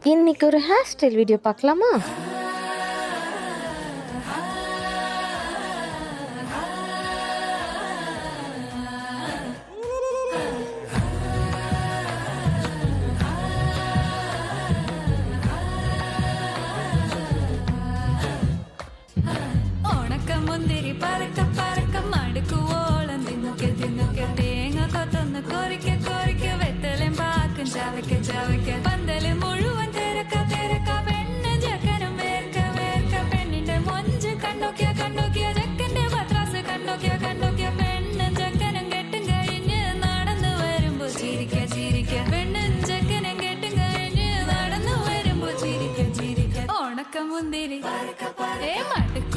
இன்னைக்கு ஒரு hair style video பார்க்கலாமா? മുന്തിരി പറക്ക പറക്ക മടുക്കു ഓളം തിന്നുക്കെ തിന്നുക്കെ തേങ്ങ കൊത്തൊന്ന് കൊറിക്ക കൊറിക്ക വെത്തലും പാക്കും ചവയ്ക്ക ചവയ്ക്ക പന്തല് മുഴുവൻ തിരക്ക തിരക്ക പെണ്ണ് ജക്കനും വേർക്ക വേർക്ക പെണ്ണിന്റെ മൊഞ്ച് കണ്ടോക്കിയ കണ്ടോക്കിയ ജക്കന്റെ പത്രാസ് കണ്ടോക്കിയ കണ്ടോക്കിയ പെണ്ണും ജക്കനും കെട്ടും കഴിഞ്ഞ് നടന്നു വരുമ്പോ ചിരിക്ക ചിരിക്ക പെണ്ണും ജക്കനും കെട്ടും കഴിഞ്ഞ് നടന്നു വരുമ്പോ ചിരിക്ക ചിരിക്ക ഉണക്ക മുന്തിരി ഏ മടുക്കു